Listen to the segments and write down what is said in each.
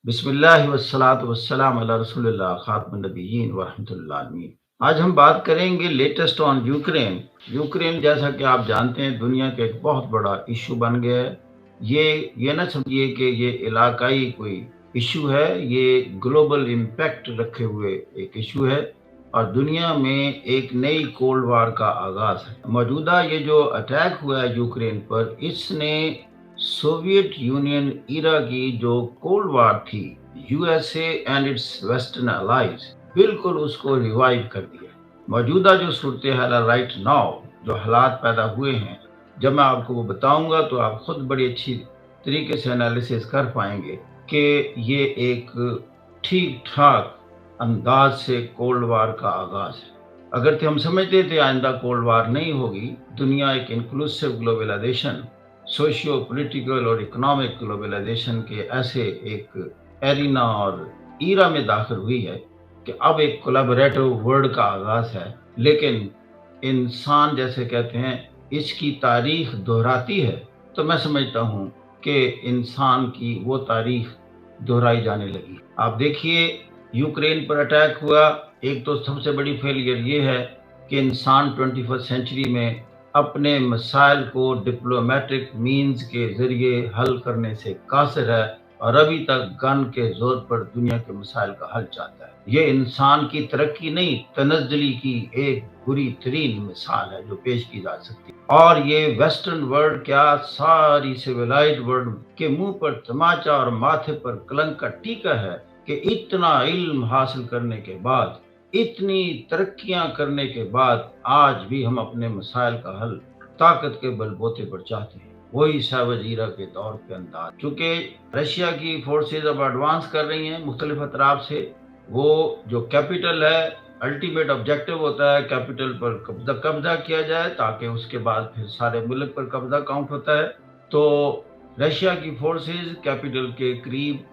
بسم اللہ والصلاۃ والسلام علی رسول اللہ خاتم النبیین ورحمۃ اللہ عالمین۔ آج ہم بات کریں گے لیٹسٹ آن یوکرین۔ یوکرین جیسا کہ آپ جانتے ہیں دنیا کا ایک بہت بڑا ایشو بن گیا ہے۔ یہ نہ سمجھیے کہ یہ علاقائی کوئی ایشو ہے، یہ گلوبل امپیکٹ رکھے ہوئے ایک ایشو ہے اور دنیا میں ایک نئی کولڈ وار کا آغاز ہے۔ موجودہ یہ جو اٹیک ہوا ہے یوکرین پر، اس نے سوویت یونین ایرا کی جو کولڈ وار تھی، U S A and its western allies, بالکل اس کو ریوائیو کر دیا۔ موجودہ جو صورتحال ہے رائٹ ناؤ، جو حالات پیدا ہوئے ہیں، جب میں آپ کو وہ بتاؤں گا تو آپ خود بڑی اچھی طریقے سے انالیسس کر پائیں گے کہ یہ ایک ٹھیک ٹھاک انداز سے کولڈ وار کا آغاز ہے۔ اگرچہ ہم سمجھتے تھے آئندہ کولڈ وار نہیں ہوگی، دنیا ایک انکلوسیو گلوبلائزیشن، سوشیو پولیٹیکل اور اکنامک گلوبلائزیشن کے ایسے ایک ایرینا اور ایرا میں داخل ہوئی ہے کہ اب ایک کولیبریٹو ورلڈ کا آغاز ہے۔ لیکن انسان جیسے کہتے ہیں اس کی تاریخ دہراتی ہے، تو میں سمجھتا ہوں کہ انسان کی وہ تاریخ دہرائی جانے لگی۔ آپ دیکھیے یوکرین پر اٹیک ہوا، ایک تو سب سے بڑی فیلئر یہ ہے کہ انسان 21 سینچری میں اپنے مسائل کو ڈپلومیٹک مینز کے ذریعے حل کرنے سے قاصر ہے اور ابھی تک گن کے زور پر دنیا کے مسائل کا حل چاہتا ہے۔ یہ انسان کی ترقی نہیں، تنزلی کی ایک بری ترین مثال ہے جو پیش کی جا سکتی ہے۔ اور یہ ویسٹرن ورلڈ کیا ساری سویلائزڈ ورلڈ کے منہ پر تماچا اور ماتھے پر کلنک کا ٹیکا ہے کہ اتنا علم حاصل کرنے کے بعد، اتنی ترقیاں کرنے کے بعد، آج بھی ہم اپنے مسائل کا حل طاقت کے بل بوتے پر چاہتے ہیں۔ وہی سیوج ایرا کے دور کے انداز، چونکہ رشیا کی فورسز اب ایڈوانس کر رہی ہیں مختلف اطراف سے، وہ جو کیپٹل ہے، الٹیمیٹ آبجیکٹو ہوتا ہے کیپٹل پر قبضہ کیا جائے تاکہ اس کے بعد پھر سارے ملک پر قبضہ کاؤنٹ ہوتا ہے۔ تو رشیا کی فورسز کیپٹل کے قریب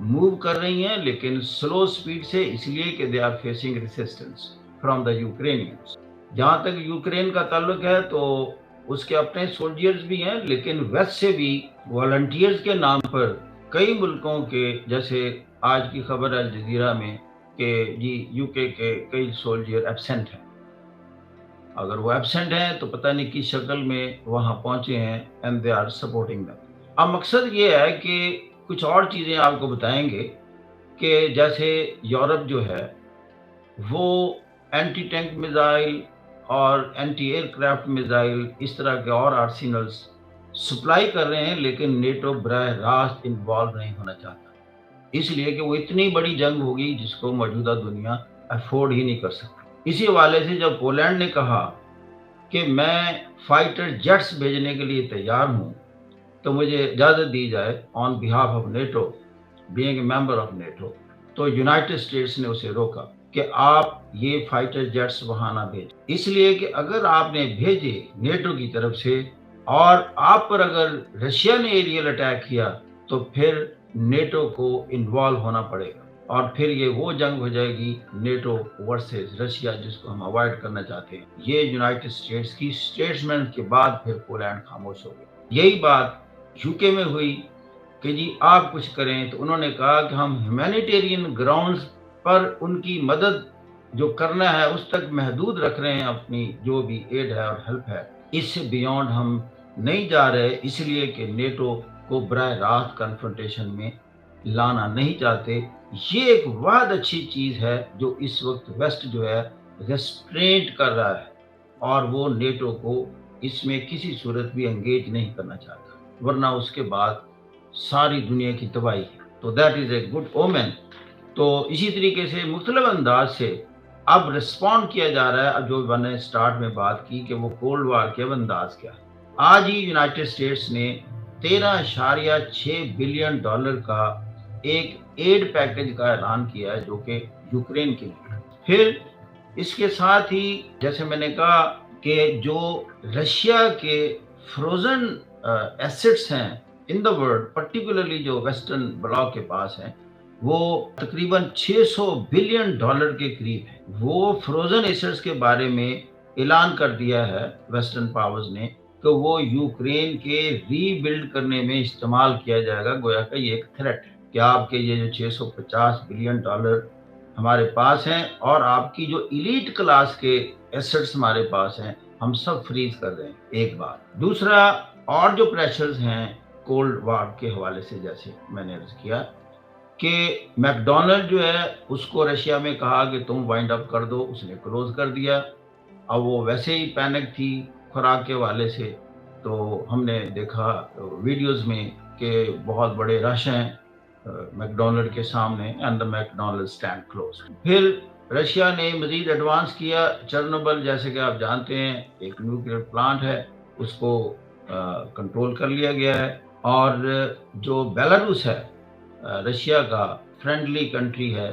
موو کر رہی ہیں، لیکن سلو سپیڈ سے، اس لیے کہ they are facing resistance from the Ukrainians. جہاں تک یوکرین کا تعلق ہے تو اس کے اپنے سولجرز بھی ہیں، لیکن ویسٹ سے بھی والنٹیئرز کے نام پر کئی ملکوں کے، جیسے آج کی خبر ہے الجزیرہ میں کہ جی یو کے کئی سولجر ایبسنٹ ہیں۔ اگر وہ ایبسنٹ ہیں تو پتہ نہیں کس شکل میں وہاں پہنچے ہیں، and they are supporting them۔ اب مقصد یہ ہے کہ کچھ اور چیزیں آپ کو بتائیں گے کہ جیسے یورپ جو ہے وہ اینٹی ٹینک میزائل اور اینٹی ایئر کرافٹ میزائل، اس طرح کے اور آرسینلز سپلائی کر رہے ہیں، لیکن نیٹو براہ راست انوالو نہیں ہونا چاہتا، اس لیے کہ وہ اتنی بڑی جنگ ہوگی جس کو موجودہ دنیا افورڈ ہی نہیں کر سکتی۔ اسی حوالے سے جب پولینڈ نے کہا کہ میں فائٹر جیٹس بھیجنے کے لیے تیار ہوں تو مجھے اجازت دی جائے on behalf of NATO, being a member of NATO, تو یونائٹڈ اسٹیٹس نے اسے روکا کہ آپ یہ فائٹر جیٹس وہاں نہ بھیجیں، اس لیے کہ اگر آپ نے بھیجے نیٹو کی طرف سے اور آپ پر اگر رشیا نے ایریل اٹیک کیا تو پھر نیٹو کو انوالو ہونا پڑے گا اور پھر یہ وہ جنگ ہو جائے گی نیٹو ورسز رشیا، جس کو ہم اوائڈ کرنا چاہتے ہیں۔ یہ یونائٹڈ اسٹیٹس کی اسٹیٹمنٹ کے بعد پھر پولینڈ خاموش ہو گئی۔ یہی بات یو کے میں ہوئی کہ جی آپ کچھ کریں، تو انہوں نے کہا کہ ہم ہیومینیٹیرین گراؤنڈز پر ان کی مدد جو کرنا ہے اس تک محدود رکھ رہے ہیں، اپنی جو بھی ایڈ ہے اور ہیلپ ہے، اس سے بیونڈ ہم نہیں جا رہے، اس لیے کہ نیٹو کو براہ راست کنفرنٹیشن میں لانا نہیں چاہتے۔ یہ ایک بہت اچھی چیز ہے جو اس وقت ویسٹ جو ہے ریسٹرینٹ کر رہا ہے اور وہ نیٹو کو اس میں کسی صورت بھی انگیج نہیں کرنا چاہتا، ورنہ اس کے بعد ساری دنیا کی تباہی ہے۔ تو دیٹ از اے گڈ اومن۔ تو اسی طریقے سے مختلف انداز سے اب رسپونڈ کیا جا رہا ہے۔ اب جو میں نے سٹارٹ میں بات کی کہ وہ کولڈ وار کے انداز کیا ہے، آج ہی یونائٹڈ اسٹیٹس نے 13.6 بلین ڈالر کا ایک ایڈ پیکج کا اعلان کیا ہے جو کہ یوکرین کے لیے۔ پھر اس کے ساتھ ہی جیسے میں نے کہا کہ جو رشیا کے فروزن ایسٹس ہیں ان دا ورلڈ، پرٹیکولرلی جو ویسٹرن بلاک کے پاس ہیں، وہ تقریباً 600 بلین ڈالر کے قریب ہے۔ وہ فروزن ایسٹس کے بارے میں اعلان کر دیا ہے ویسٹرن پاورز نے کہ وہ یوکرین کے ری بلڈ کرنے میں استعمال کیا جائے گا، گویا کہ یہ ایک تھریٹ ہے۔ کہ آپ کے یہ جو $650 بلین ہمارے پاس ہیں اور آپ کی جو ایلیٹ کلاس کے ایسٹس ہمارے پاس ہیں ہم سب فریز کر رہے ہیں، ایک بات۔ دوسرا، اور جو پریشرز ہیں کولڈ وار کے حوالے سے، جیسے میں نے عرض کیا کہ میک ڈونلڈ جو ہے اس کو رشیا میں کہا کہ تم وائنڈ اپ کر دو، اس نے کلوز کر دیا۔ اب وہ ویسے ہی پینک تھی خوراک کے حوالے سے، تو ہم نے دیکھا ویڈیوز میں کہ بہت بڑے رش ہیں میک ڈونلڈ کے سامنے، and the McDonald stand close. پھر رشیا نے مزید ایڈوانس کیا، چرنوبل جیسے کہ آپ جانتے ہیں ایک نیوکلیئر پلانٹ ہے، اس کو کنٹرول کر لیا گیا ہے۔ اور جو بیلاروس ہے رشیا کا فرینڈلی کنٹری ہے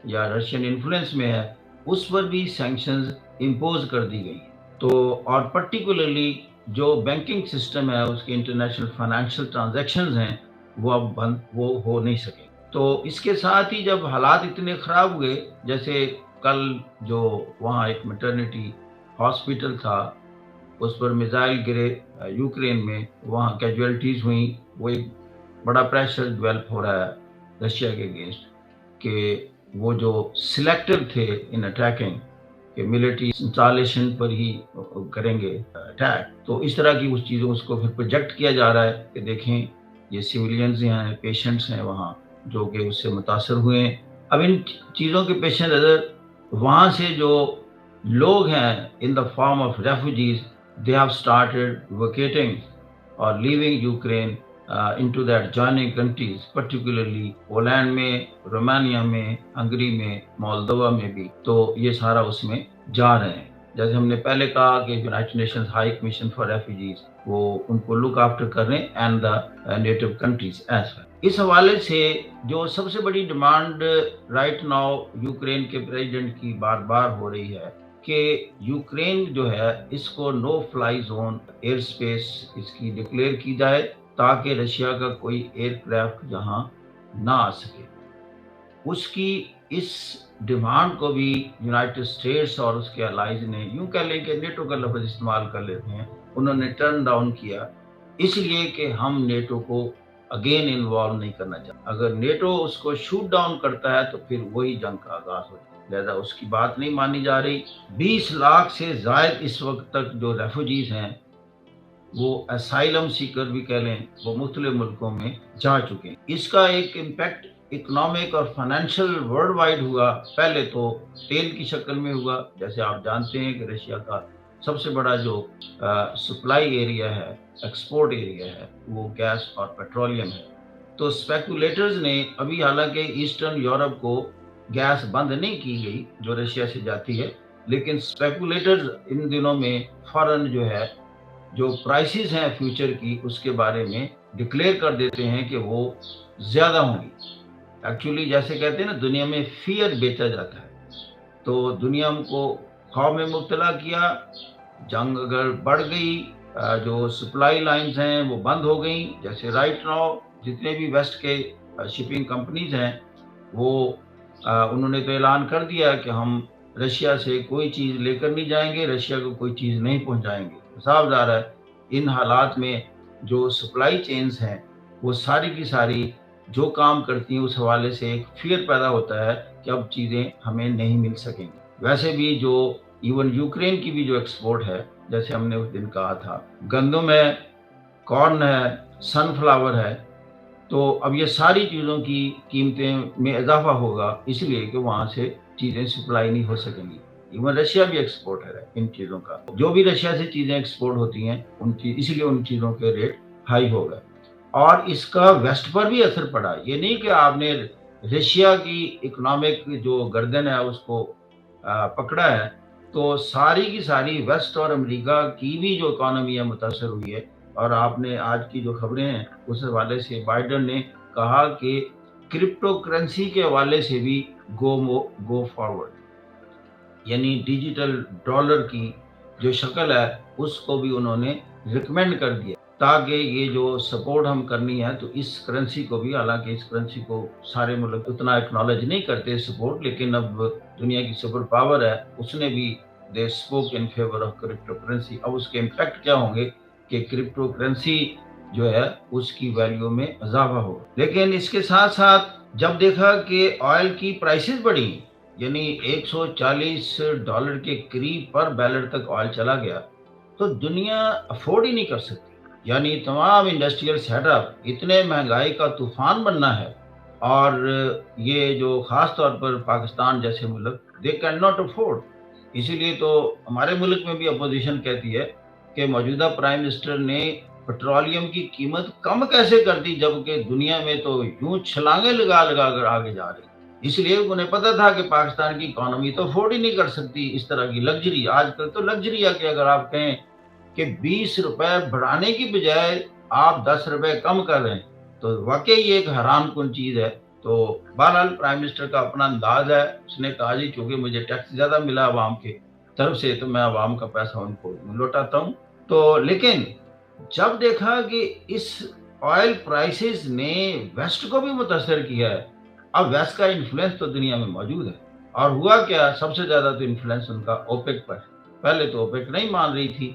یا رشین انفلوئنس میں ہے، اس پر بھی سینکشنز امپوز کر دی گئی۔ تو اور پرٹیکولرلی جو بینکنگ سسٹم ہے، اس کے انٹرنیشنل فائنینشیل ٹرانزیکشنز ہیں، وہ اب بند وہ ہو نہیں سکے۔ تو اس کے ساتھ ہی جب حالات اتنے خراب ہوئے، جیسے کل جو وہاں ایک میٹرنٹی ہاسپٹل تھا اس پر میزائل گرے یوکرین میں، وہاں کیجویلٹیز ہوئیں، وہ ایک بڑا پریشر ڈیولپ ہو رہا ہے رشیا کے اگینسٹ کہ وہ جو سلیکٹر تھے ان اٹیکنگ کہ ملٹری انسٹالیشن پر ہی کریں گے اٹیک، تو اس طرح کی اس چیزوں اس کو پھر پروجیکٹ کیا جا رہا ہے کہ دیکھیں یہ سویلینز ہیں، پیشنٹس ہیں وہاں جو کہ اس سے متاثر ہوئے ہیں۔ اب ان چیزوں کے پیش نظر وہاں سے جو لوگ ہیں in the form of refugees, they have started vacating or leaving Ukraine into the adjoining countries, particularly Poland میں، رومانیہ میں، ہنگری میں، مولدووا میں بھی، تو یہ سارا اس میں جا رہے ہیں۔ جیسے ہم نے پہلے کہا کہ United Nations High Commission for Refugees وہ ان کو لک آفٹر کر رہے ہیں and the NATO countries as well. اس حوالے سے جو سب سے بڑی ڈیمانڈ رائٹ ناؤ یوکرین کے پریزیڈنٹ کی بار بار ہو رہی ہے کہ یوکرین جو ہے اس کو نو فلائی زون ایئر سپیس اس کی ڈکلیئر کی جائے تاکہ رشیا کا کوئی ایئر کرافٹ یہاں نہ آ سکے۔ اس کی اس ڈیمانڈ کو بھی یونائٹڈ اسٹیٹس اور اس کے الائز نے، یوں کہہ لیں کہ نیٹو کا لفظ استعمال کر لیتے ہیں، انہوں نے ٹرن ڈاؤن کیا، اس لیے کہ ہم نیٹو کو اگین انوالو نہیں کرنا چاہتے۔ اگر نیٹو اس کو شوٹ ڈاؤن کرتا ہے تو پھر وہی جنگ کا آغاز ہو جائے، لہذا اس کی بات نہیں مانی جا رہی۔ 20 لاکھ سے زائد اس وقت تک جو ریفوجیز ہیں، وہ اسائلم سیکر بھی کہہ لیں، وہ مختلف ملکوں میں جا چکے ہیں۔ اس کا ایک امپیکٹ اکنامک اور فائنینشیل ورلڈ وائڈ ہوا۔ پہلے تو تیل کی شکل میں ہوا، جیسے آپ جانتے ہیں کہ رشیا کا سب سے بڑا جو سپلائی ایریا ہے، ایکسپورٹ ایریا ہے، وہ گیس اور پیٹرولیم ہے۔ تو اسپیکولیٹرز نے ابھی، حالانکہ ایسٹرن یورپ کو گیس بند نہیں کی گئی جو رشیا سے جاتی ہے، لیکن اسپیکولیٹرز ان دنوں میں فوراً جو ہے جو پرائسز ہیں فیوچر کی اس کے بارے میں ڈکلیئر کر دیتے ہیں کہ وہ زیادہ ہوں گی۔ ایکچولی جیسے کہتے ہیں نا، دنیا میں فیئر بیچا جاتا ہے، تو دنیا کو خوف میں مبتلا کیا۔ جنگ اگر بڑھ گئی، جو سپلائی لائنز ہیں وہ بند ہو گئیں، جیسے رائٹ ناؤ جتنے بھی ویسٹ کے شپنگ کمپنیز ہیں وہ انہوں نے تو اعلان کر دیا کہ ہم رشیا سے کوئی چیز لے کر نہیں جائیں گے، رشیا کو کوئی چیز نہیں پہنچائیں گے۔ صاف ظاہر ہے ان حالات میں جو سپلائی چینز ہیں وہ ساری کی ساری جو کام کرتی ہیں، اس حوالے سے ایک فیئر پیدا ہوتا ہے کہ اب چیزیں ہمیں نہیں مل سکیں گی۔ ویسے بھی جو ایون یوکرین کی بھی جو ایکسپورٹ ہے، جیسے ہم نے اس دن کہا تھا، گندم ہے، کارن ہے، سن فلاور ہے، تو اب یہ ساری چیزوں کی قیمتیں میں اضافہ ہوگا، اس لیے کہ وہاں سے چیزیں سپلائی نہیں ہو سکیں گی۔ ایون رشیا بھی ایکسپورٹر ہے ان چیزوں کا، جو بھی رشیا سے چیزیں ایکسپورٹ ہوتی ہیں اس لیے ان چیزوں کے ریٹ ہائی ہو گئے، اور اس کا ویسٹ پر بھی اثر پڑا۔ یہ نہیں کہ آپ نے رشیا کی اکنامک جو گردن ہے اس کو پکڑا ہے، تو ساری کی ساری ویسٹ اور امریکہ کی بھی جو اکانومی ہے متاثر ہوئی ہے۔ اور آپ نے آج کی جو خبریں ہیں اس حوالے سے بائیڈن نے کہا کہ کرپٹو کرنسی کے حوالے سے بھی گو فارورڈ، یعنی ڈیجیٹل ڈالر کی جو شکل ہے اس کو بھی انہوں نے ریکمینڈ کر دیا تاکہ یہ جو سپورٹ ہم کرنی ہے تو اس کرنسی کو بھی، حالانکہ اس کرنسی کو سارے ملک اتنا ایکنالج نہیں کرتے سپورٹ، لیکن اب دنیا کی سپر پاور ہے، اس نے بھی they spoke in favour of crypto currency. اب اس کے امپیکٹ کیا ہوں گے کہ کرپٹو کرنسی جو ہے اس کی ویلیو میں اضافہ ہو. لیکن اس کے ساتھ ساتھ جب دیکھا کہ آئل کی پرائسز بڑھی، یعنی $140 کے قریب پر بیرل تک آئل چلا گیا، تو دنیا افورڈ ہی نہیں کر سکتی. یعنی تمام انڈسٹریل سیٹ اپ اتنے مہنگائی کا طوفان بننا ہے، اور یہ جو خاص طور پر پاکستان جیسے ملک دے کین ناٹ افورڈ. اسی لیے تو ہمارے ملک میں بھی اپوزیشن کہتی ہے کہ موجودہ پرائم منسٹر نے پیٹرولیم کی قیمت کم کیسے کر دی، جبکہ دنیا میں تو یوں چھلانگیں لگا لگا کر آگے جا رہی. اس لیے انہیں پتا تھا کہ پاکستان کی اکانومی تو افورڈ ہی نہیں کر سکتی اس طرح کی لگژری. آج کل تو لگژری ہے کہ اگر آپ کہیں کہ 20 روپے بڑھانے کی بجائے آپ 10 روپے کم کر رہے ہیں، تو واقعی یہ ایک حیران کن چیز ہے. تو بہرحال پرائم منسٹر کا اپنا انداز ہے. اس نے کہا جی چونکہ مجھے ٹیکس زیادہ ملا عوام کے طرف سے، تو میں عوام کا پیسہ ان کو لوٹاتا ہوں. تو لیکن جب دیکھا کہ اس آئل پرائسز نے ویسٹ کو بھی متاثر کیا ہے، اب ویسٹ کا انفلوئنس تو دنیا میں موجود ہے. اور ہوا کیا، سب سے زیادہ تو انفلوئنس ان کا اوپیک پر ہے. پہلے تو اوپیک نہیں مان رہی تھی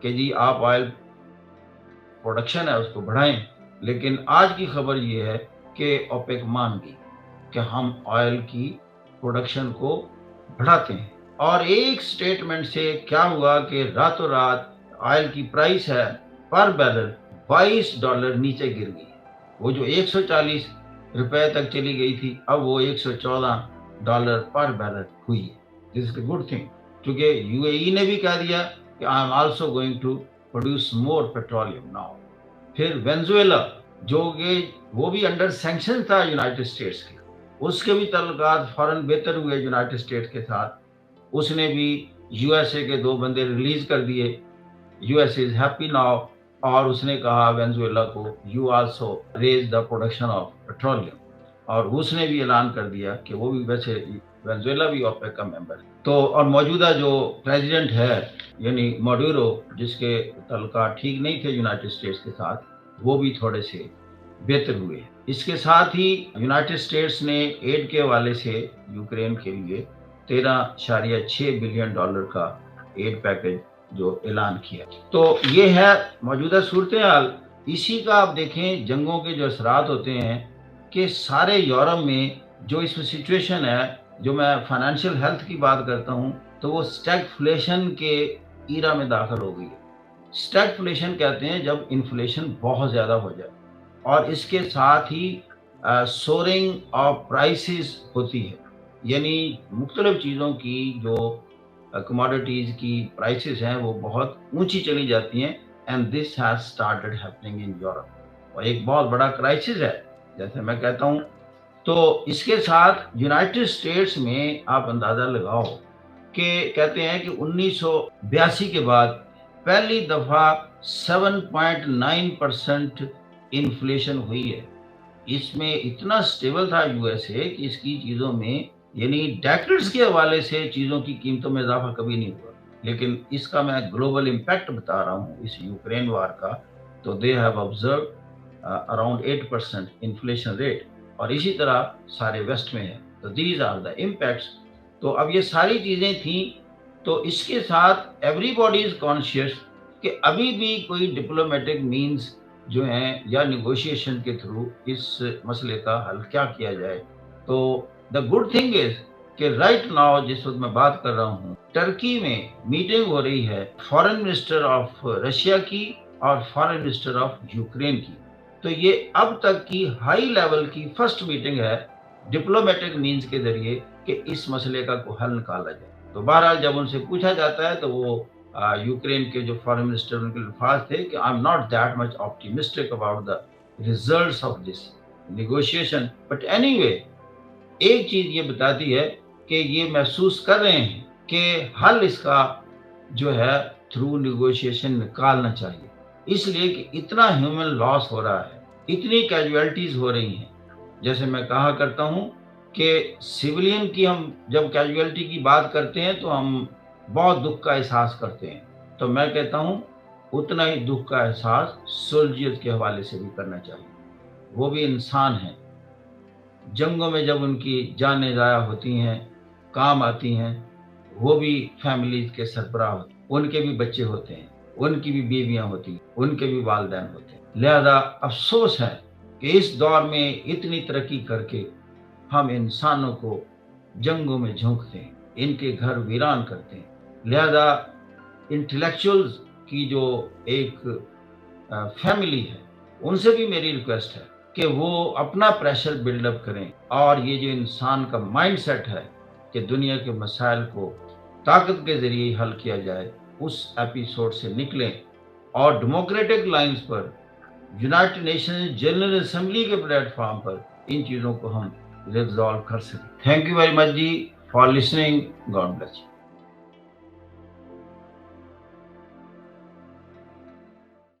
کہ جی آپ آئل پروڈکشن ہے اس کو بڑھائیں، لیکن آج کی خبر یہ ہے کہ اوپیک مان گئی کہ ہم آئل کی پروڈکشن کو بڑھاتے ہیں. اور ایک سٹیٹمنٹ سے کیا ہوا کہ راتوں رات آئل کی پرائس ہے پر بیرل $22 نیچے گر گئی. وہ جو $140 تک چلی گئی تھی، اب وہ $114 پر بیرل ہوئی ہے. This is a good thing, کیونکہ یو اے ای نے بھی کہہ دیا کہ I am also going to produce more petroleum now. پھر وینزویلا جو کہ وہ بھی انڈر سینکشن تھا یونائٹڈ اسٹیٹس کے، اس کے بھی تعلقات فوراً بہتر ہوئے یونائٹڈ اسٹیٹس کے ساتھ. اس نے بھی یو ایس اے کے 2 بندے ریلیز کر دیے. You S a is happy now, اور اس نے کہا وینزویلا کو you also raise the production of petroleum. اور اس نے بھی اعلان کر دیا کہ وہ بھی، ویسے وینزویلا بھی اوپیک کا ممبر ہے. تو اور موجودہ جو پریزیڈنٹ ہے یعنی ماڈورو، جس کے تعلقات ٹھیک نہیں تھے یونائٹڈ اسٹیٹس کے ساتھ، وہ بھی تھوڑے سے بہتر ہوئے. اس کے ساتھ ہی یونائٹڈ اسٹیٹس نے ایڈ کے حوالے سے یوکرین کے لیے $13.6 بلین کا ایڈ پیکج جو اعلان کیا. تو یہ ہے موجودہ صورتحال. اسی کا آپ دیکھیں جنگوں کے جو اثرات ہوتے ہیں کہ سارے یورپ میں جو اس میں سچویشن ہے، جو میں فائنینشیل ہیلتھ کی بات کرتا ہوں، تو وہ اسٹیگفلیشن کے ایرا میں داخل ہو گئی ہے. اسٹیگفلیشن کہتے ہیں جب انفلیشن بہت زیادہ ہو جائے، اور اس کے ساتھ ہی سورنگ آف پرائسز ہوتی ہے. یعنی مختلف چیزوں کی جو کموڈیٹیز کی پرائسز ہیں وہ بہت اونچی چلی جاتی ہیں. And this has started happening in Europe, اور ایک بہت بڑا کرائسس ہے جیسے میں کہتا ہوں. تو اس کے ساتھ یونائٹڈ اسٹیٹس میں آپ اندازہ لگاؤ کہ کہتے ہیں کہ 1982 کے بعد پہلی دفعہ 7.9% انفلیشن ہوئی ہے. اس میں اتنا سٹیبل تھا یو ایس اے کہ اس کی چیزوں میں، یعنی ڈیکڑز کے حوالے سے چیزوں کی قیمتوں میں اضافہ کبھی نہیں ہوا. لیکن اس کا میں گلوبل امپیکٹ بتا رہا ہوں اس یوکرین وار کا، تو they have observe around 8% inflation rate, اور اسی طرح سارے ویسٹ میں ہے. تو دیز آر دا امپیکٹس. تو اب یہ ساری چیزیں تھیں. تو اس کے ساتھ ایوری باڈی از کانشیس کہ ابھی بھی کوئی ڈپلومیٹک مینز جو ہیں یا نیگوشیشن کے تھرو اس مسئلے کا حل کیا کیا جائے. تو دا گڈ تھنگ از کہ رائٹ ناؤ جس وقت میں بات کر رہا ہوں، ٹرکی میں میٹنگ ہو رہی ہے فارن منسٹر آف رشیا کی اور فارن منسٹر آف یوکرین کی. تو یہ اب تک کی ہائی لیول کی فرسٹ میٹنگ ہے ڈپلومیٹک مینز کے ذریعے کہ اس مسئلے کا کوئی حل نکالا جائے. تو بہرحال جب ان سے پوچھا جاتا ہے تو وہ یوکرین کے جو فارن منسٹر ان کے الفاظ تھے کہ I am not that much optimistic about the results of this negotiation, but any way ایک چیز یہ بتاتی ہے کہ یہ محسوس کر رہے ہیں کہ حل اس کا جو ہے تھرو نیگوشیشن نکالنا چاہیے. اس لیے کہ اتنا ہیومن لاس ہو رہا ہے، اتنی کیجویلٹیز ہو رہی ہیں. جیسے میں کہا کرتا ہوں کہ سویلین کی ہم جب کیجویلٹی کی بات کرتے ہیں تو ہم بہت دکھ کا احساس کرتے ہیں. تو میں کہتا ہوں اتنا ہی دکھ کا احساس سولجرز کے حوالے سے بھی کرنا چاہیے. وہ بھی انسان ہیں. جنگوں میں جب ان کی جانیں ضائع ہوتی ہیں، کام آتی ہیں، وہ بھی فیملیز کے سربراہ ہوتے ہیں، ان کے بھی بچے ہوتے ہیں. ان کی بھی بیویاں ہوتی، ان کے بھی والدین ہوتے ہیں۔ لہذا افسوس ہے کہ اس دور میں اتنی ترقی کر کے ہم انسانوں کو جنگوں میں جھونکتے ہیں، ان کے گھر ویران کرتے ہیں۔ لہذا انٹلیکچوئلز کی جو ایک فیملی ہے، ان سے بھی میری ریکویسٹ ہے کہ وہ اپنا پریشر بلڈ اپ کریں، اور یہ جو انسان کا مائنڈ سیٹ ہے کہ دنیا کے مسائل کو طاقت کے ذریعے حل کیا جائے، اس ایپیسوڈ سے نکلیں اور ڈیموکریٹک لائنز پر یونائٹڈ نیشن جنرل اسمبلی کے پلیٹ فارم پر ان چیزوں کو ہم ریزالو کر سکیں۔ Thank you very much ji for listening, God bless.